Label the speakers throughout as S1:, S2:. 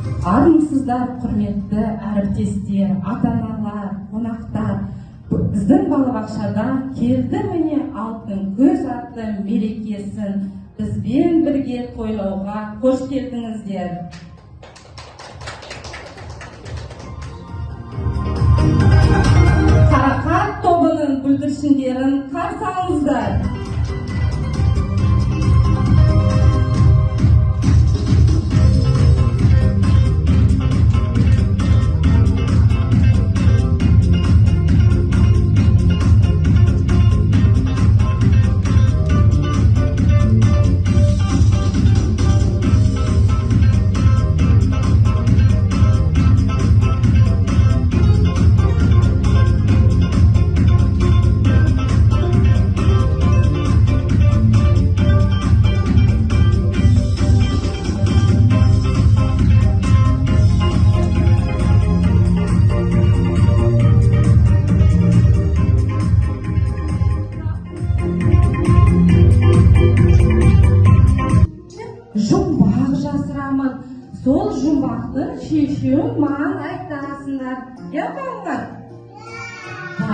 S1: Армысыздар, құрметті әріптестер, ата-аналар, қонақтар. Біздің балабақшада келді міне алтын көз атты мерекесін бізбен бірге тойлауға қош келдіңіздер. Қарақат тобының бүлдіршіндерін қарсы алыңыздар. Жұмбақ жасырамын, сол жұмбақтың шешуін маған айтасыңдар. Балалар?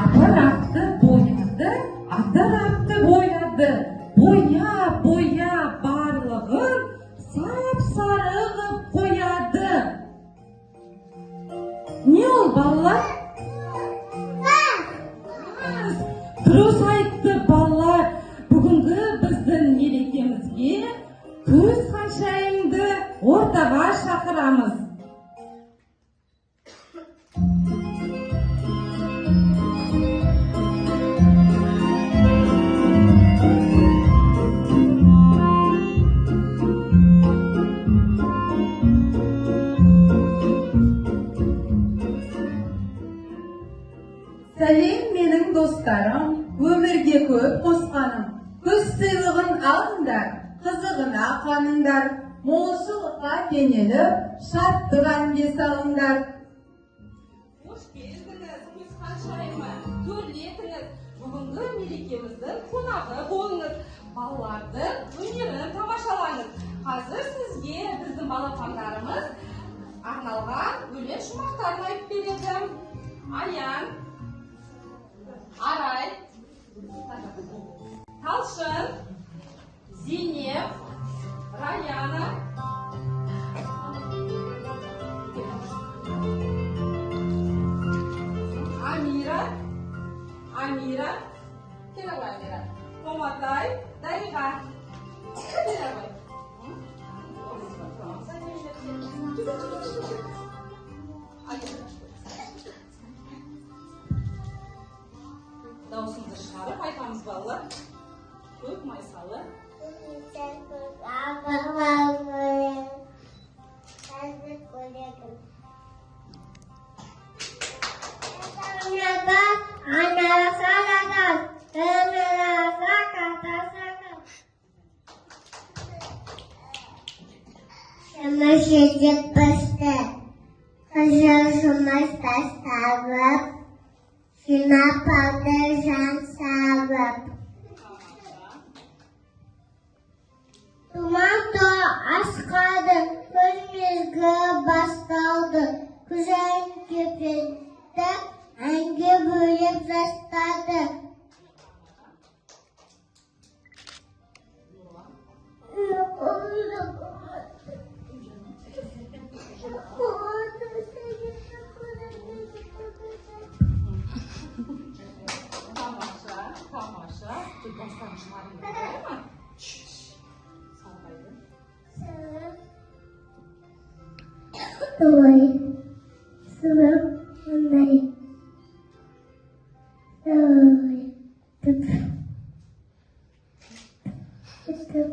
S1: Апарақты бояды, атарақты бояды. Боя барлығын сап-сары қып қояды. Не ол, балалар? Дұрыс айтты, балалар. Бүгінгі біздің мерекемізге көз ханшайымды ортаға шақырамыз.
S2: Сәлем менің достарым, өмірге көп қосқаным. Күз сыйлығын алыңдар, қызығына қаныңдар, молшылыққа кенеліп, шаттық әнге салыңдар.
S1: Қош келдіңіз, көз ханшайымы, төрлетіңіз. Бүгінгі мерекеміздің қонағы болыңыз. Балалардың өнерін тамашалаңыз. Қазір сізге біздің балапандарымыз арналған өлең шумақтарын айтып береді. Аян, Арай, Талшын, Зейнеп, Раяна, Амира, Керабайнера, Коматай, Дариға. Даусыңызды шығарып айтамыз, балалар. Көп майсалы.
S3: Шедеп басты, қажашымыз тастабып, жинап алды жан сабып. Тұман асқады, көз мезгі басталды, күзәйін кепетті, әнге бөліп жастады.
S1: Тамаша. Тут бастан шығарым бар ма? Салбайды.
S3: Ой, сылып, ондай. Ой, түп. Түп.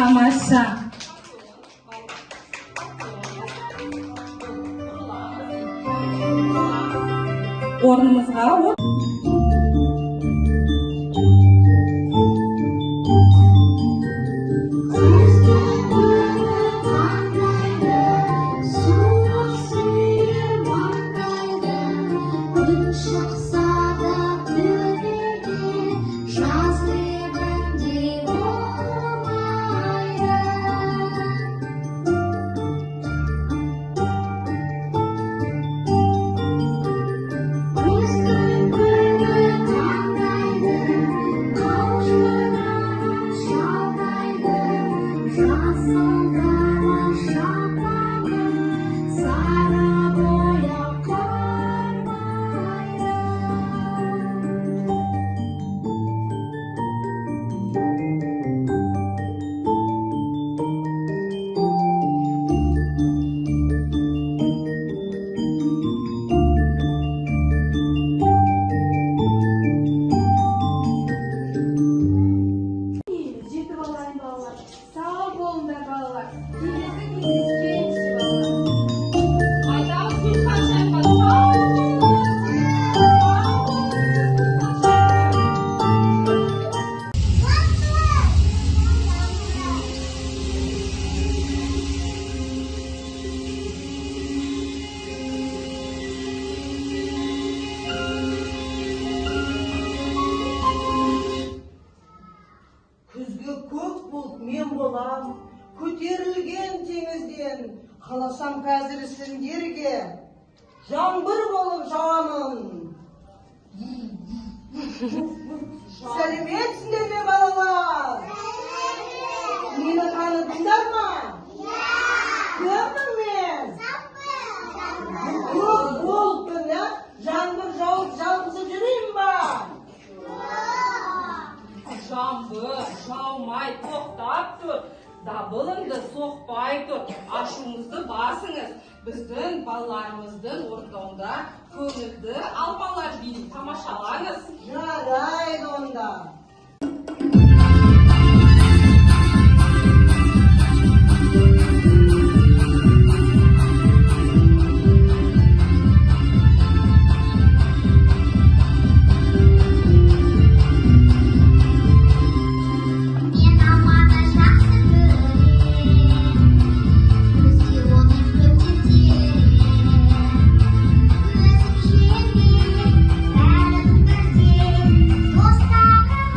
S2: Tamasha.
S1: Орнымызға
S2: Жетіп алайын балалар. Сау болыңдар балалар. Келесі кездескенше балалар.
S1: Айтамыз Гүлхан Шайқа, сау
S4: Күзгі көк бұлт мен болам, көтерілген теңізден, қаласам қазір сендерге, жаңбыр болып жауамын. Сәлеметсіңдер ме балалар? Мені таныдыңдар ма? Кіммін мен? Көк бұлтпын, жаңбыр жауып жалғызып жүрейін ба?
S1: Жаңбыр, жаумай, тоқтап тұр. Дабылыңды соқпай тұр. Ашуыңызды басыңыз. Біздің балаларымыздың орындауында көңілді алпалар биін тамашалаңыз.
S4: Жарайды онда.
S3: Мен аманы жақсы көрем, күзде оны көтерем. Өзім жеңем, бәрін бірден, достарым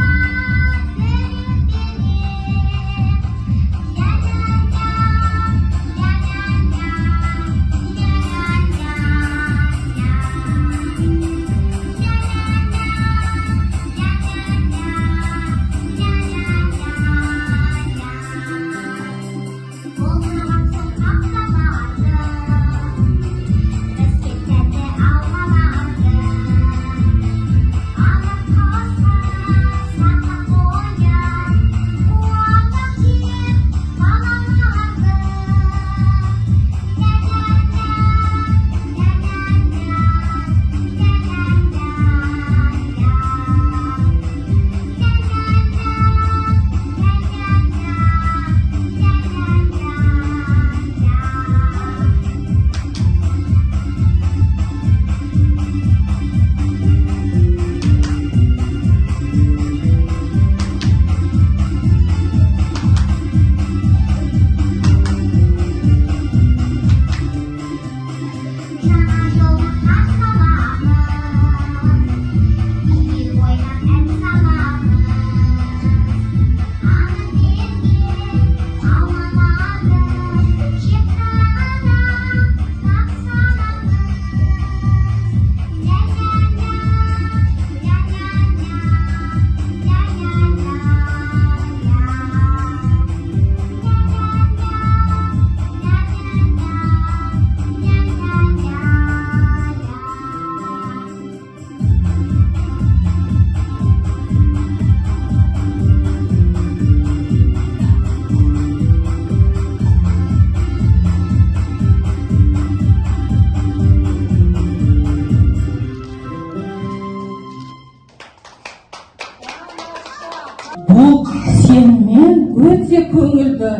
S1: келді.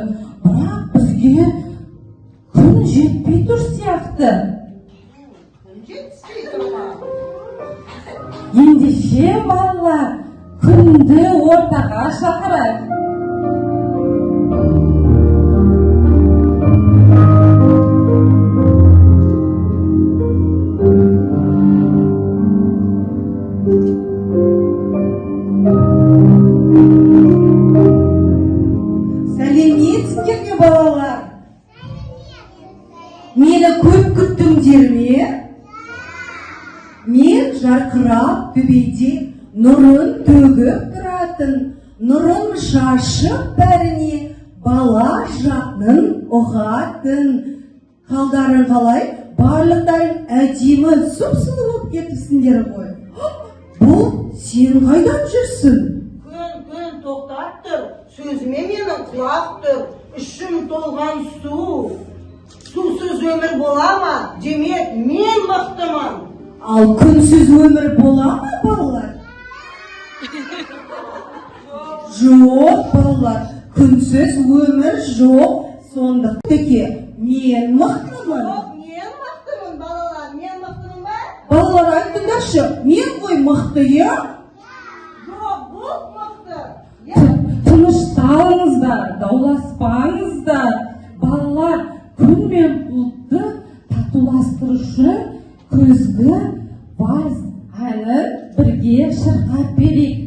S1: Бірақ бізге күн жетпей тұр сияқты.
S4: Жетіспей тұрған.
S1: Ендеше балалар, күнді ортаға шақырайық.
S4: Сәлеметсіздер ме балалар? Мені көп күттіңдер ме? Мен жарқырап төбеде нұрын төгіп тұратын, нұрын шашып бәріне бала жанын ұғатын. Қалдарың қалай? Барлықтарың әдемі сұп-сұлу болып кетіпсіңдер ғой. Бұл сен қайдан жүрсің?
S5: Күн тоқтап тұр, сөзіме менің құлақ тұр, ішім толған су. Сусыз өмір бола ма? Демек, мен мықтымын.
S4: Ал күнсіз өмір бола ма, балалар? Жоқ, балалар, күнсіз өмір жоқ. Сондықтан мен мықтымын.
S5: Жоқ, мен мықтымын, балалар, мен мықтымын ба?
S4: Балалар, айтыңдаршы, мен ғой мықты, иә?
S5: Жоқ, бұл мықты.
S1: Тынышталыңыздар, дауласпаңыздар. Балалар, күн мен бұлтты татуластырушы көзгі вальс әнін бірге шырқап берейік.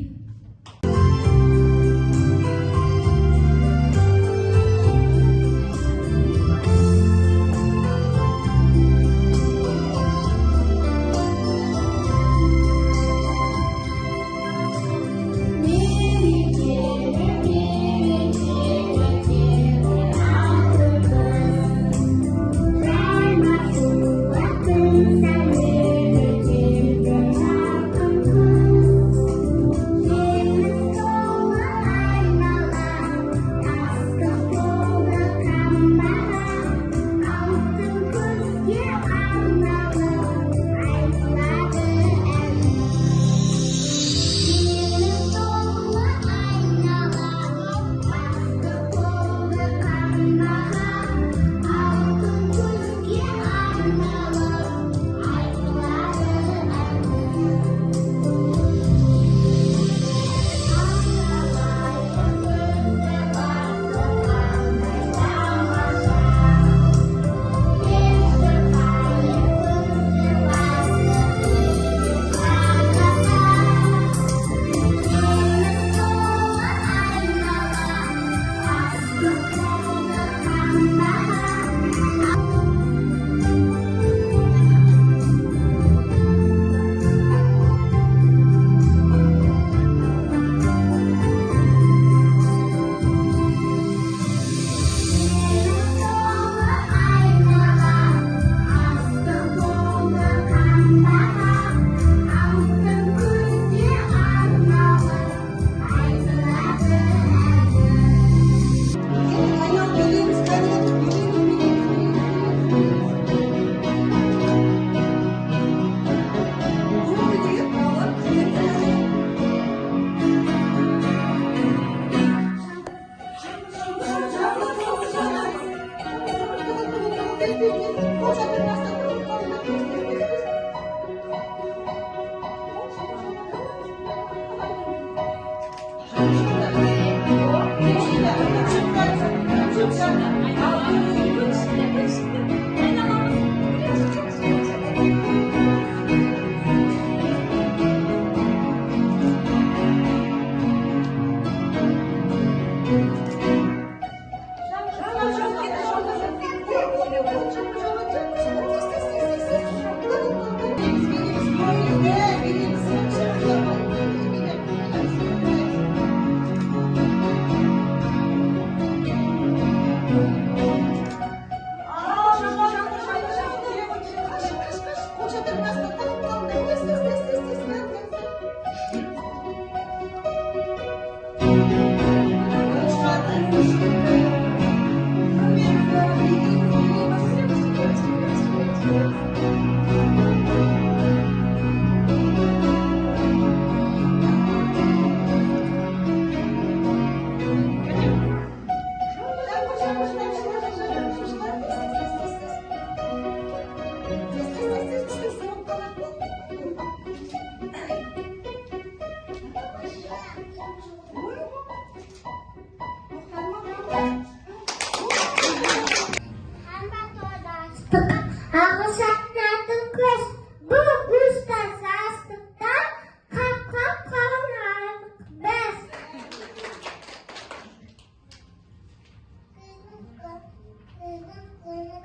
S5: Thank you.
S3: шатынатын көз, бұл құста састықтан, қап-қап қаларық біз.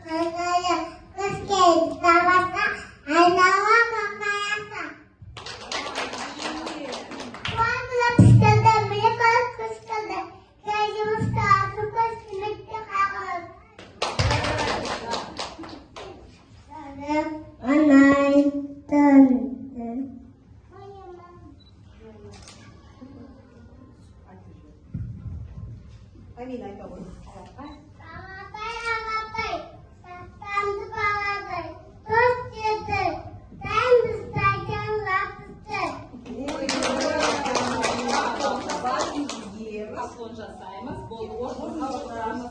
S3: Қайғайы қыз келді табаса, айнала қақаяса. Қуанғылы піштілді, міне қылып күштілді, кей жұмысты асып көз кілікті қағылып. Анай төнді.
S5: Амина айта ғой.
S3: Ағатай, ағатай, сақтанды баладай, тост еді, тәңіз тайдан лапысты.
S1: Аслон жасаймыз, бұл орын қабылдаймыз.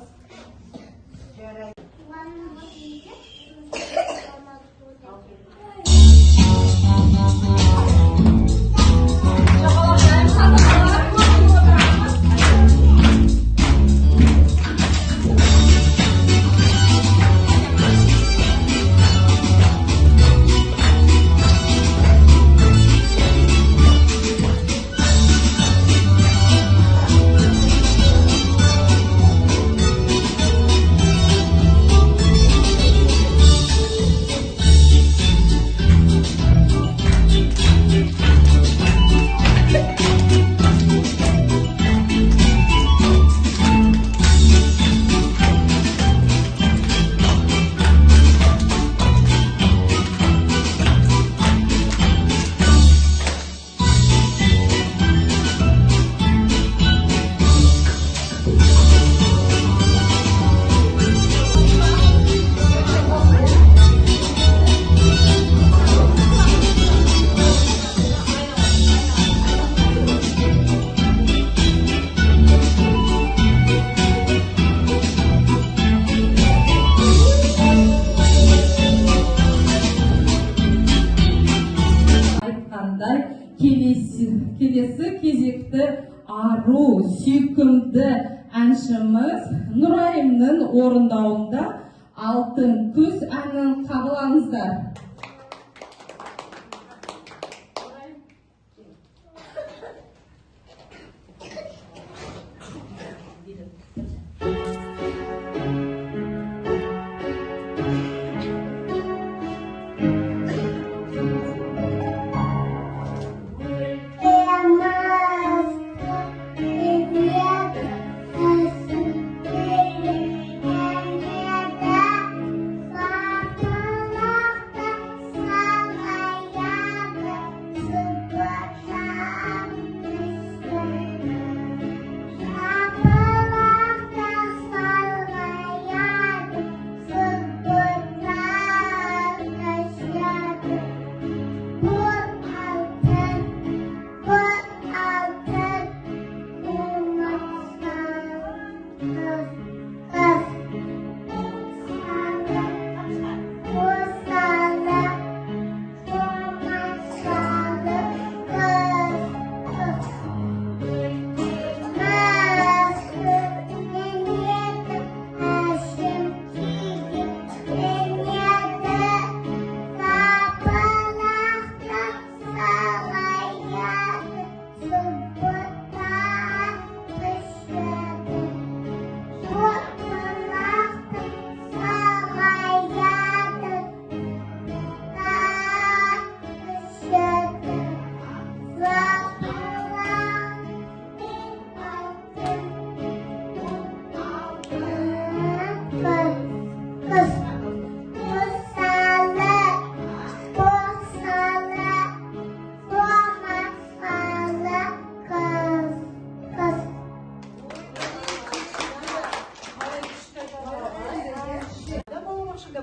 S1: Келесі кезекті ару, сүйкімді әншіміз Нұрайымның орындауында Алтын күз әнін қабылаңыздар.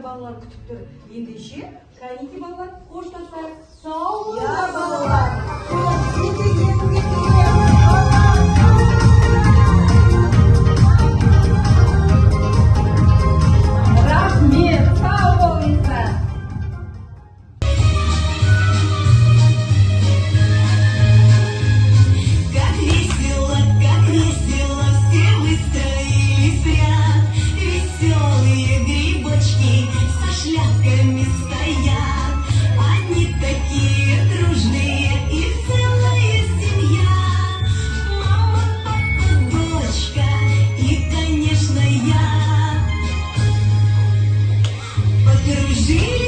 S5: Балалар күтіп тұр. Ендеше, кәнеки балалар, қоштасайық. Сау
S6: Веселые грибочки со шляпками стоят. Они такие дружные и целая семья. Мама, папа, дочка и, конечно, я. Подружились